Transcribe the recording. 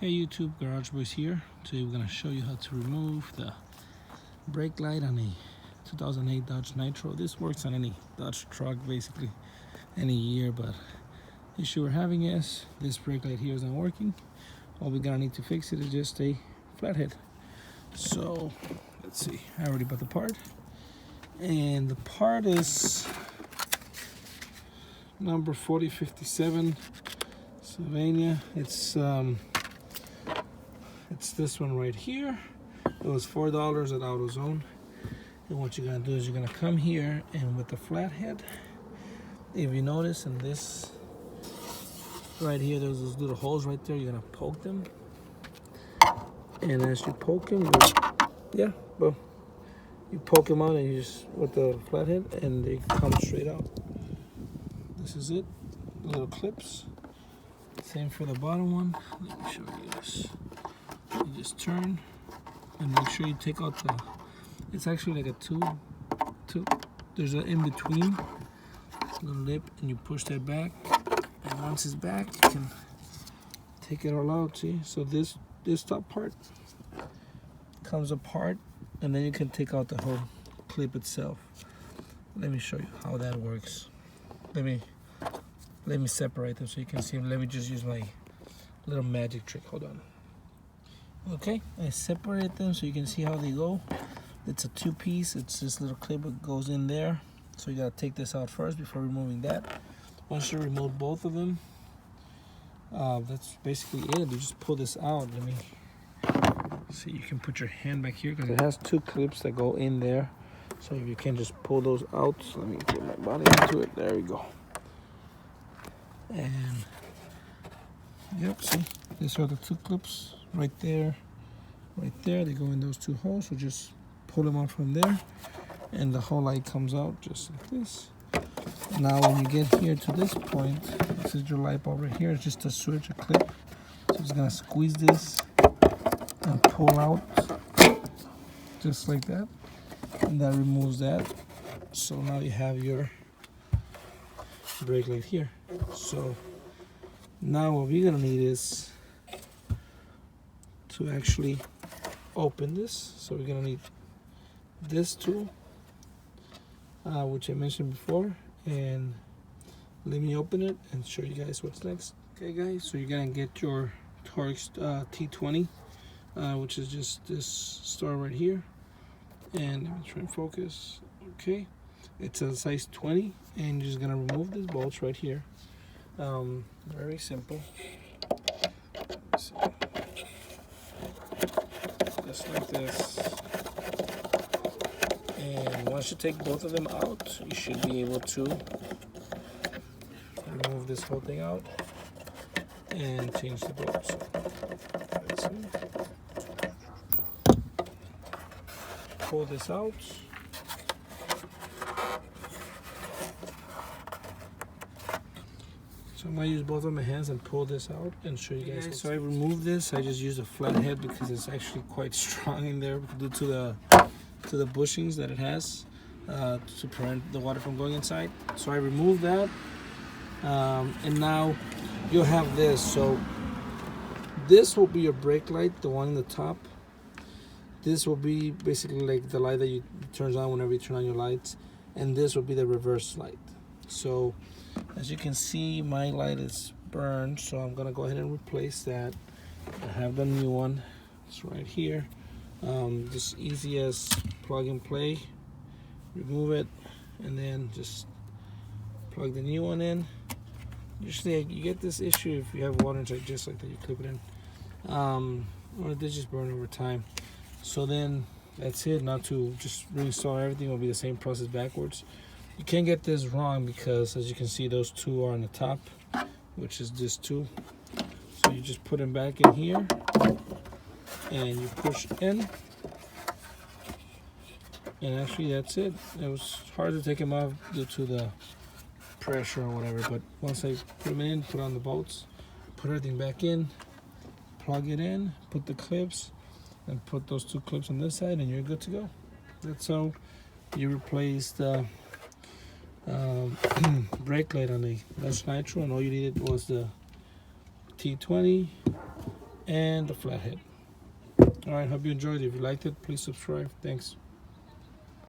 Hey YouTube, Garage Boys here. Today we're going to show you how to remove the brake light on a 2008 Dodge Nitro. This works on any Dodge truck, basically any year, but the issue we're having is this brake light here is not working. All we're going to need to fix it is just a flathead. So let's see, I already bought the part, and the part is number 4057 Sylvania. It's this one right here. It was $4 at AutoZone. And what you're gonna do is you're gonna come here, and with the flathead, if you notice in this right here, there's those little holes right there. You're gonna poke them, and as you poke them, you poke them out, and you just with the flathead, and they come straight out. This is it. Little clips. Same for the bottom one. Let me show you guys. You just turn and make sure you take out the, it's actually like a two, there's an in-between little lip, and you push that back, and once it's back, you can take it all out, see? So this top part comes apart, and then you can take out the whole clip itself. Let me show you how that works. Let me separate them so you can see them. Let me just use my little magic trick. Hold on. Okay, I separate them so you can see how they go. It's a two-piece. It's this little clip that goes in there. So you gotta take this out first before removing that. Once you remove both of them, that's basically it. You just pull this out. Let me see. You can put your hand back here because it has two clips that go in there. So if you can just pull those out. So let me get my body into it. There we go. And yep, see, these are the two clips right there. They go in those two holes. So just pull them out from there, and the whole light comes out just like this. Now when you get here to this point, this is your light bulb right here. It's just a switch, a clip. So it's gonna squeeze this and pull out just like that, and that removes that. So now you have your brake light here. So now what we're gonna need is to actually open this. So we're gonna need this tool, which I mentioned before, and let me open it and show you guys what's next. Okay guys, so you're gonna get your Torx T20, which is just this star right here, and let me try and focus. Okay, it's a size 20, and you're just gonna remove this bolts right here. Very simple. Let's see. Just like this. And once you take both of them out, you should be able to remove this whole thing out and change the bolts. Let's see. Pull this out. So I'm going to use both of my hands and pull this out and show you guys. So I removed this. I just used a flat head because it's actually quite strong in there due to the bushings that it has to prevent the water from going inside. So I removed that, and now you'll have this. So this will be your brake light, the one in the top. This will be basically like the light that you turns on whenever you turn on your lights, and this will be the reverse light. So as you can see, my light is burned, so I'm gonna go ahead and replace that. I have the new one. It's right here. Just easy as plug and play. Remove it, and then just plug the new one in. Usually you get this issue if you have water inside, just like that. You clip it in, or they just burn over time. So then that's it. Now to just reinstall everything will be the same process backwards. You can't get this wrong because, as you can see, those two are on the top, which is this two. So you just put them back in here, and you push in, and actually that's it. It was hard to take them off due to the pressure or whatever, but once I put them in, put on the bolts, put everything back in, plug it in, put the clips, and put those two clips on this side, and you're good to go. That's how you replace the brake light on the Dodge Nitro, and all you needed was the T20 and the flathead. All right, hope you enjoyed. If you liked it, please subscribe. Thanks.